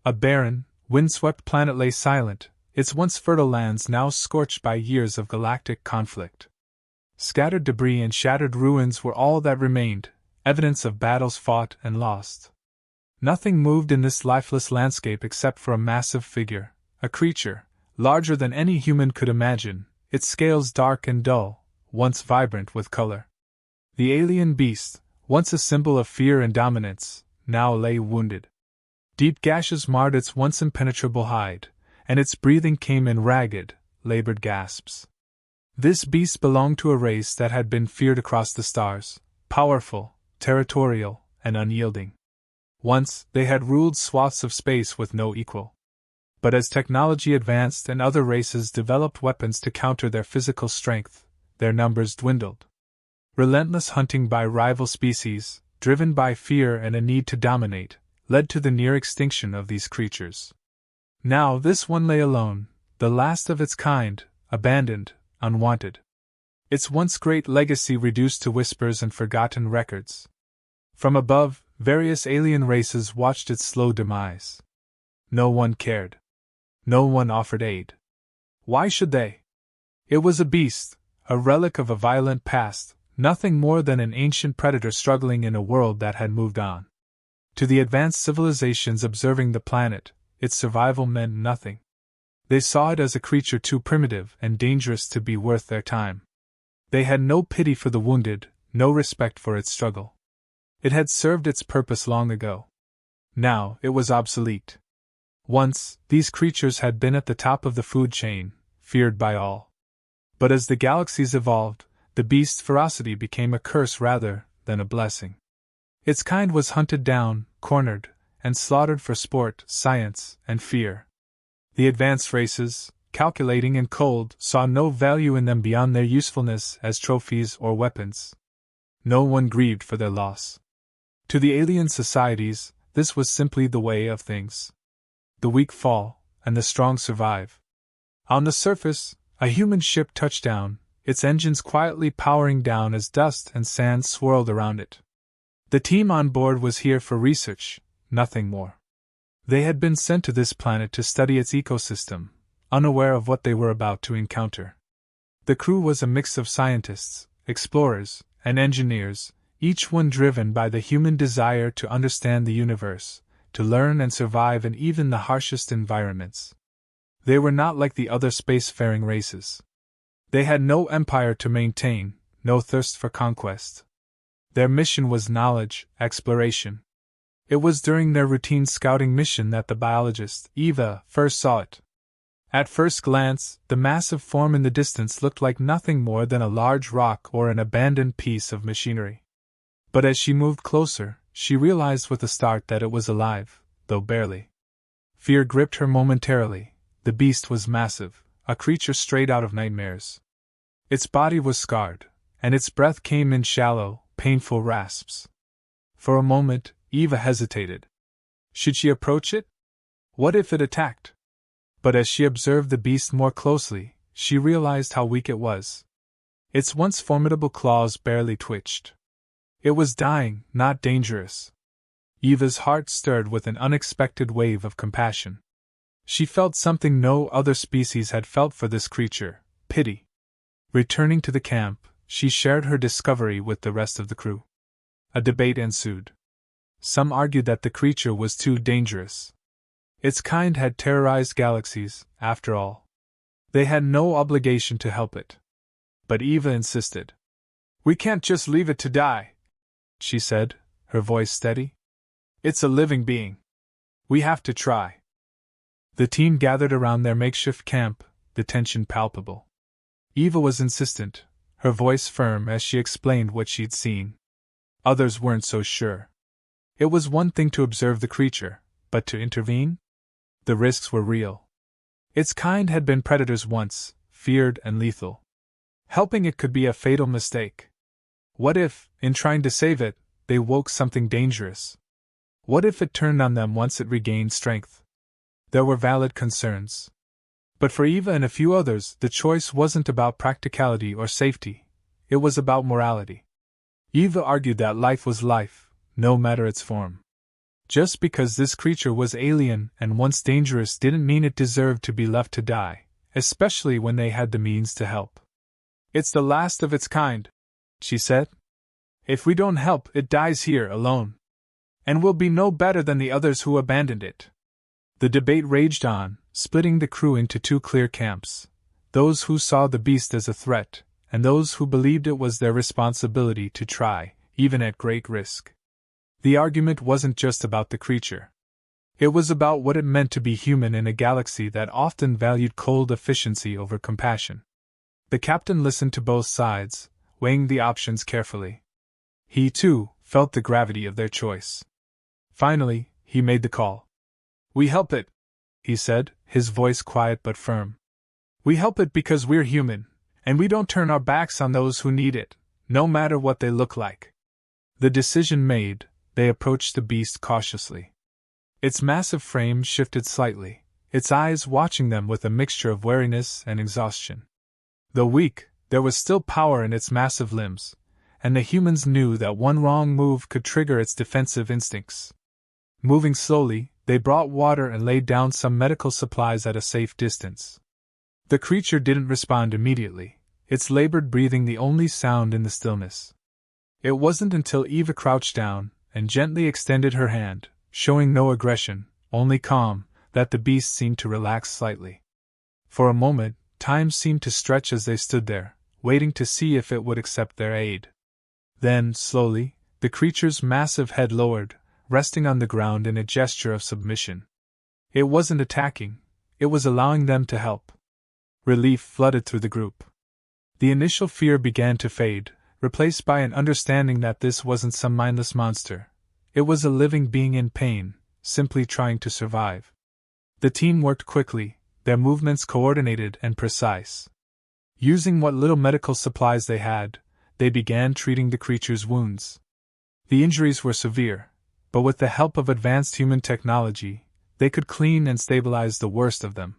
A barren, windswept planet lay silent, its once fertile lands now scorched by years of galactic conflict. Scattered debris and shattered ruins were all that remained, evidence of battles fought and lost. Nothing moved in this lifeless landscape except for a massive figure, a creature, larger than any human could imagine, its scales dark and dull, once vibrant with color. The alien beast, once a symbol of fear and dominance, now lay wounded. Deep gashes marred its once impenetrable hide, and its breathing came in ragged, labored gasps. This beast belonged to a race that had been feared across the stars, powerful, territorial, and unyielding. Once, they had ruled swaths of space with no equal. But as technology advanced and other races developed weapons to counter their physical strength, their numbers dwindled. Relentless hunting by rival species, driven by fear and a need to dominate, led to the near extinction of these creatures. Now this one lay alone, the last of its kind, abandoned, unwanted. Its once great legacy reduced to whispers and forgotten records. From above, various alien races watched its slow demise. No one cared. No one offered aid. Why should they? It was a beast, a relic of a violent past, nothing more than an ancient predator struggling in a world that had moved on. To the advanced civilizations observing the planet, its survival meant nothing. They saw it as a creature too primitive and dangerous to be worth their time. They had no pity for the wounded, no respect for its struggle. It had served its purpose long ago. Now, it was obsolete. Once, these creatures had been at the top of the food chain, feared by all. But as the galaxies evolved, the beast's ferocity became a curse rather than a blessing. Its kind was hunted down, cornered, and slaughtered for sport, science, and fear. The advanced races, calculating and cold, saw no value in them beyond their usefulness as trophies or weapons. No one grieved for their loss. To the alien societies, this was simply the way of things. The weak fall, and the strong survive. On the surface, a human ship touched down, its engines quietly powering down as dust and sand swirled around it. The team on board was here for research, nothing more. They had been sent to this planet to study its ecosystem, unaware of what they were about to encounter. The crew was a mix of scientists, explorers, and engineers, each one driven by the human desire to understand the universe, to learn and survive in even the harshest environments. They were not like the other spacefaring races. They had no empire to maintain, no thirst for conquest. Their mission was knowledge, exploration. It was during their routine scouting mission that the biologist, Eva, first saw it. At first glance, the massive form in the distance looked like nothing more than a large rock or an abandoned piece of machinery. But as she moved closer, she realized with a start that it was alive, though barely. Fear gripped her momentarily. The beast was massive, a creature straight out of nightmares. Its body was scarred, and its breath came in shallow, painful rasps. For a moment, Eva hesitated. Should she approach it? What if it attacked? But as she observed the beast more closely, she realized how weak it was. Its once formidable claws barely twitched. It was dying, not dangerous. Eva's heart stirred with an unexpected wave of compassion. She felt something no other species had felt for this creature: pity. Returning to the camp, she shared her discovery with the rest of the crew. A debate ensued. Some argued that the creature was too dangerous. Its kind had terrorized galaxies, after all. They had no obligation to help it. But Eva insisted. "We can't just leave it to die," she said, her voice steady. "It's a living being. We have to try." The team gathered around their makeshift camp, the tension palpable. Eva was insistent, her voice firm as she explained what she'd seen. Others weren't so sure. It was one thing to observe the creature, but to intervene? The risks were real. Its kind had been predators once, feared and lethal. Helping it could be a fatal mistake. What if, in trying to save it, they woke something dangerous? What if it turned on them once it regained strength? There were valid concerns. But for Eva and a few others, the choice wasn't about practicality or safety. It was about morality. Eva argued that life was life, no matter its form. Just because this creature was alien and once dangerous didn't mean it deserved to be left to die, especially when they had the means to help. "It's the last of its kind," she said. "If we don't help, it dies here alone. And will be no better than the others who abandoned it." The debate raged on, splitting the crew into two clear camps: those who saw the beast as a threat, and those who believed it was their responsibility to try, even at great risk. The argument wasn't just about the creature. It was about what it meant to be human in a galaxy that often valued cold efficiency over compassion. The captain listened to both sides, weighing the options carefully. He, too, felt the gravity of their choice. Finally, he made the call. "We help it," he said, his voice quiet but firm. "We help it because we're human, and we don't turn our backs on those who need it, no matter what they look like." The decision made, they approached the beast cautiously. Its massive frame shifted slightly, its eyes watching them with a mixture of wariness and exhaustion. Though weak, there was still power in its massive limbs, and the humans knew that one wrong move could trigger its defensive instincts. Moving slowly, they brought water and laid down some medical supplies at a safe distance. The creature didn't respond immediately, its labored breathing the only sound in the stillness. It wasn't until Eva crouched down and gently extended her hand, showing no aggression, only calm, that the beast seemed to relax slightly. For a moment, time seemed to stretch as they stood there, waiting to see if it would accept their aid. Then, slowly, the creature's massive head lowered, resting on the ground in a gesture of submission. It wasn't attacking, it was allowing them to help. Relief flooded through the group. The initial fear began to fade, replaced by an understanding that this wasn't some mindless monster. It was a living being in pain, simply trying to survive. The team worked quickly, their movements coordinated and precise. Using what little medical supplies they had, they began treating the creature's wounds. The injuries were severe, but with the help of advanced human technology, they could clean and stabilize the worst of them.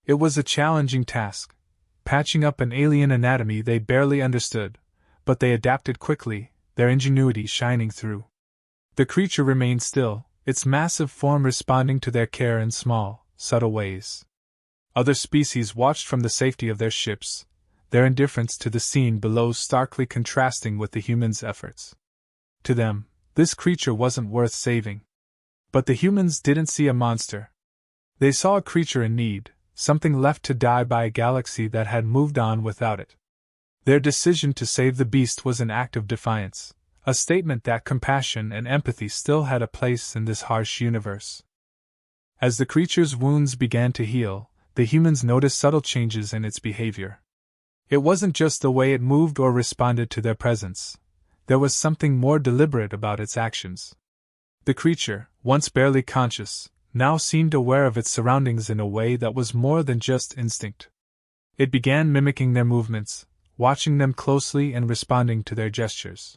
It was a challenging task, patching up an alien anatomy they barely understood, but they adapted quickly, their ingenuity shining through. The creature remained still, its massive form responding to their care in small, subtle ways. Other species watched from the safety of their ships, their indifference to the scene below starkly contrasting with the humans' efforts. To them, this creature wasn't worth saving. But the humans didn't see a monster. They saw a creature in need, something left to die by a galaxy that had moved on without it. Their decision to save the beast was an act of defiance, a statement that compassion and empathy still had a place in this harsh universe. As the creature's wounds began to heal, the humans noticed subtle changes in its behavior. It wasn't just the way it moved or responded to their presence. There was something more deliberate about its actions. The creature, once barely conscious, now seemed aware of its surroundings in a way that was more than just instinct. It began mimicking their movements, watching them closely and responding to their gestures.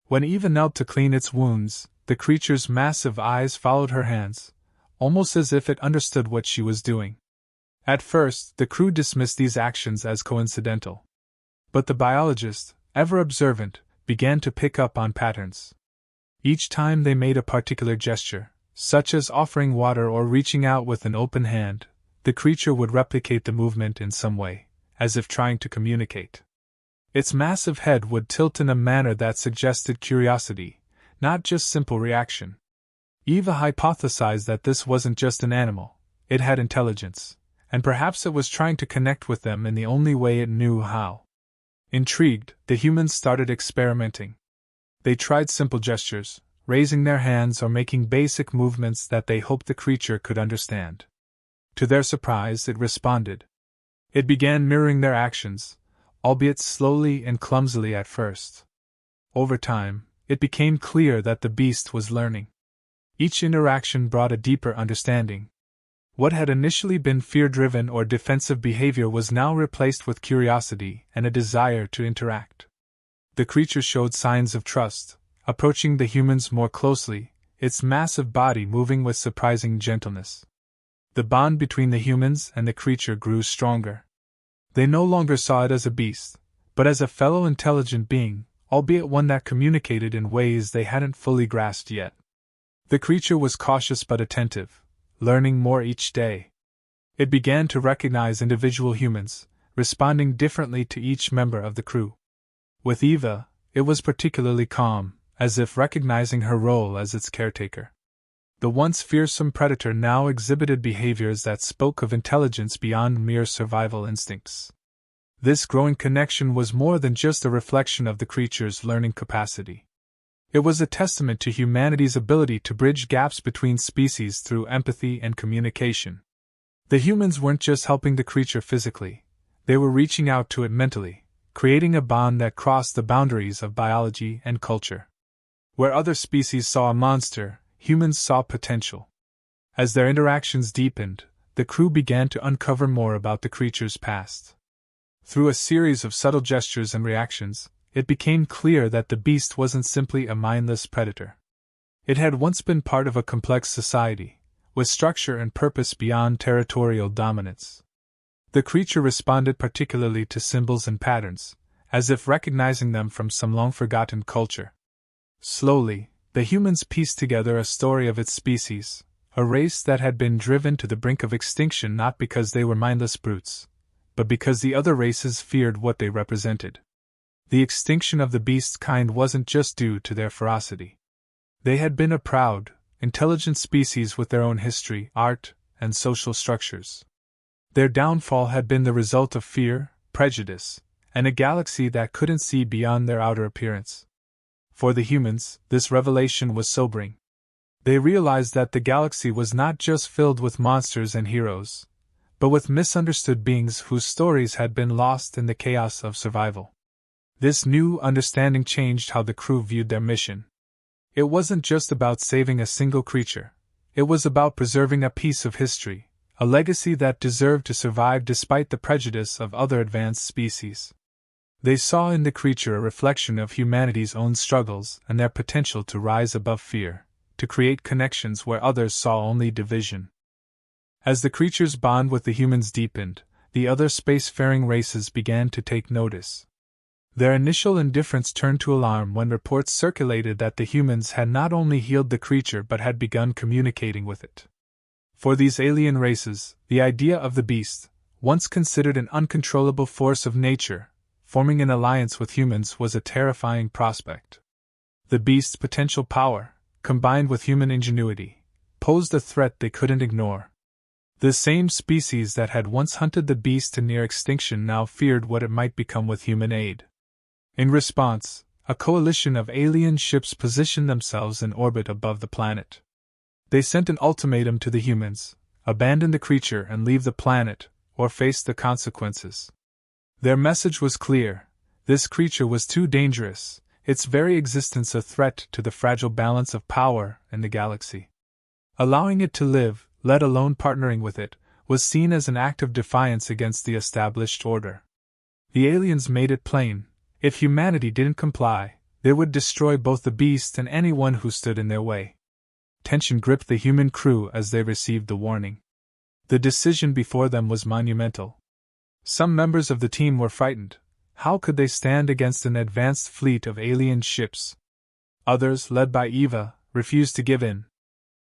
When Eva knelt to clean its wounds, the creature's massive eyes followed her hands, almost as if it understood what she was doing. At first, the crew dismissed these actions as coincidental. But the biologist, ever observant, began to pick up on patterns. Each time they made a particular gesture, such as offering water or reaching out with an open hand, the creature would replicate the movement in some way, as if trying to communicate. Its massive head would tilt in a manner that suggested curiosity, not just simple reaction. Eva hypothesized that this wasn't just an animal, it had intelligence, and perhaps it was trying to connect with them in the only way it knew how. Intrigued, the humans started experimenting. They tried simple gestures, raising their hands or making basic movements that they hoped the creature could understand. To their surprise, it responded. It began mirroring their actions, albeit slowly and clumsily at first. Over time, it became clear that the beast was learning. Each interaction brought a deeper understanding. What had initially been fear-driven or defensive behavior was now replaced with curiosity and a desire to interact. The creature showed signs of trust, approaching the humans more closely, its massive body moving with surprising gentleness. The bond between the humans and the creature grew stronger. They no longer saw it as a beast, but as a fellow intelligent being, albeit one that communicated in ways they hadn't fully grasped yet. The creature was cautious but attentive, learning more each day. It began to recognize individual humans, responding differently to each member of the crew. With Eva, it was particularly calm, as if recognizing her role as its caretaker. The once fearsome predator now exhibited behaviors that spoke of intelligence beyond mere survival instincts. This growing connection was more than just a reflection of the creature's learning capacity. It was a testament to humanity's ability to bridge gaps between species through empathy and communication. The humans weren't just helping the creature physically, they were reaching out to it mentally, creating a bond that crossed the boundaries of biology and culture. Where other species saw a monster, humans saw potential. As their interactions deepened, the crew began to uncover more about the creature's past. Through a series of subtle gestures and reactions, it became clear that the beast wasn't simply a mindless predator. It had once been part of a complex society, with structure and purpose beyond territorial dominance. The creature responded particularly to symbols and patterns, as if recognizing them from some long-forgotten culture. Slowly, the humans pieced together a story of its species, a race that had been driven to the brink of extinction not because they were mindless brutes, but because the other races feared what they represented. The extinction of the beast kind wasn't just due to their ferocity. They had been a proud, intelligent species with their own history, art, and social structures. Their downfall had been the result of fear, prejudice, and a galaxy that couldn't see beyond their outer appearance. For the humans, this revelation was sobering. They realized that the galaxy was not just filled with monsters and heroes, but with misunderstood beings whose stories had been lost in the chaos of survival. This new understanding changed how the crew viewed their mission. It wasn't just about saving a single creature, it was about preserving a piece of history, a legacy that deserved to survive despite the prejudice of other advanced species. They saw in the creature a reflection of humanity's own struggles and their potential to rise above fear, to create connections where others saw only division. As the creature's bond with the humans deepened, the other spacefaring races began to take notice. Their initial indifference turned to alarm when reports circulated that the humans had not only healed the creature but had begun communicating with it. For these alien races, the idea of the beast, once considered an uncontrollable force of nature, forming an alliance with humans was a terrifying prospect. The beast's potential power, combined with human ingenuity, posed a threat they couldn't ignore. The same species that had once hunted the beast to near extinction now feared what it might become with human aid. In response, a coalition of alien ships positioned themselves in orbit above the planet. They sent an ultimatum to the humans: abandon the creature and leave the planet, or face the consequences. Their message was clear: this creature was too dangerous, its very existence a threat to the fragile balance of power in the galaxy. Allowing it to live, let alone partnering with it, was seen as an act of defiance against the established order. The aliens made it plain: if humanity didn't comply, they would destroy both the beast and anyone who stood in their way. Tension gripped the human crew as they received the warning. The decision before them was monumental. Some members of the team were frightened. How could they stand against an advanced fleet of alien ships? Others, led by Eva, refused to give in.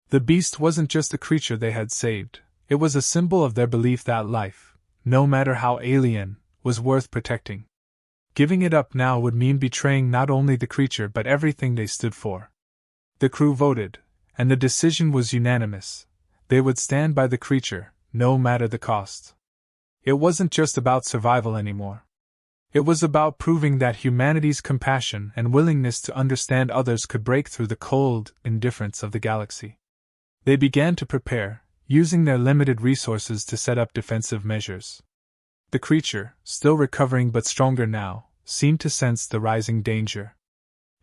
The beast wasn't just a creature they had saved, it was a symbol of their belief that life, no matter how alien, was worth protecting. Giving it up now would mean betraying not only the creature but everything they stood for. The crew voted, and the decision was unanimous. They would stand by the creature, no matter the cost. It wasn't just about survival anymore. It was about proving that humanity's compassion and willingness to understand others could break through the cold indifference of the galaxy. They began to prepare, using their limited resources to set up defensive measures. The creature, still recovering but stronger now, seemed to sense the rising danger.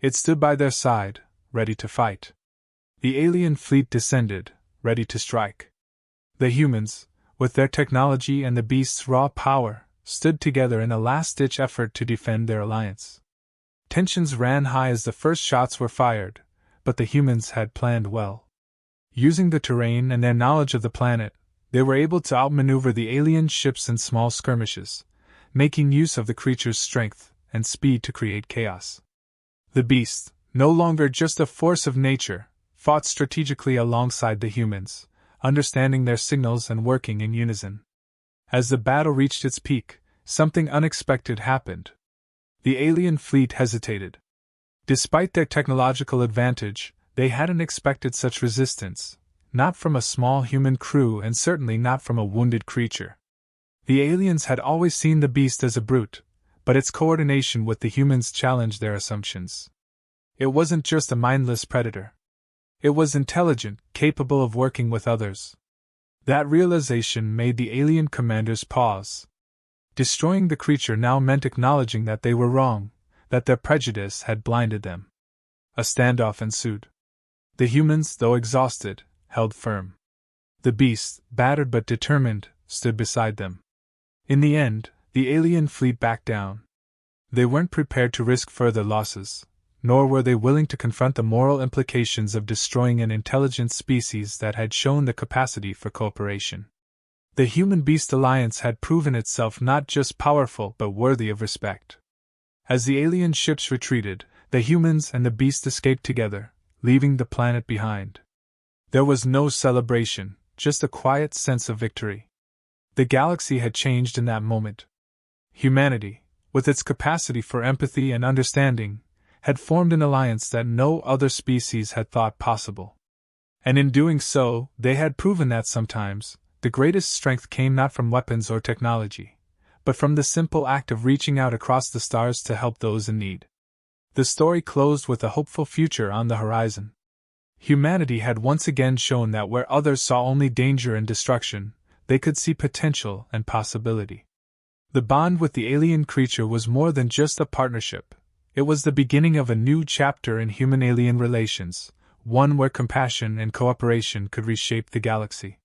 It stood by their side, ready to fight. The alien fleet descended, ready to strike. The humans, with their technology and the beast's raw power, stood together in a last-ditch effort to defend their alliance. Tensions ran high as the first shots were fired, but the humans had planned well. Using the terrain and their knowledge of the planet, they were able to outmaneuver the alien ships in small skirmishes, making use of the creature's strength and speed to create chaos. The beast, no longer just a force of nature, fought strategically alongside the humans, understanding their signals and working in unison. As the battle reached its peak, something unexpected happened. The alien fleet hesitated. Despite their technological advantage, they hadn't expected such resistance, not from a small human crew and certainly not from a wounded creature. The aliens had always seen the beast as a brute, but its coordination with the humans challenged their assumptions. It wasn't just a mindless predator. It was intelligent, capable of working with others. That realization made the alien commanders pause. Destroying the creature now meant acknowledging that they were wrong, that their prejudice had blinded them. A standoff ensued. The humans, though exhausted, held firm. The beast, battered but determined, stood beside them. In the end, the alien fleet backed down. They weren't prepared to risk further losses, nor were they willing to confront the moral implications of destroying an intelligent species that had shown the capacity for cooperation. The human-beast alliance had proven itself not just powerful but worthy of respect. As the alien ships retreated, the humans and the beast escaped together, leaving the planet behind. There was no celebration, just a quiet sense of victory. The galaxy had changed in that moment. Humanity, with its capacity for empathy and understanding, had formed an alliance that no other species had thought possible. And in doing so, they had proven that sometimes, the greatest strength came not from weapons or technology, but from the simple act of reaching out across the stars to help those in need. The story closed with a hopeful future on the horizon. Humanity had once again shown that where others saw only danger and destruction, they could see potential and possibility. The bond with the alien creature was more than just a partnership. It was the beginning of a new chapter in human-alien relations, one where compassion and cooperation could reshape the galaxy.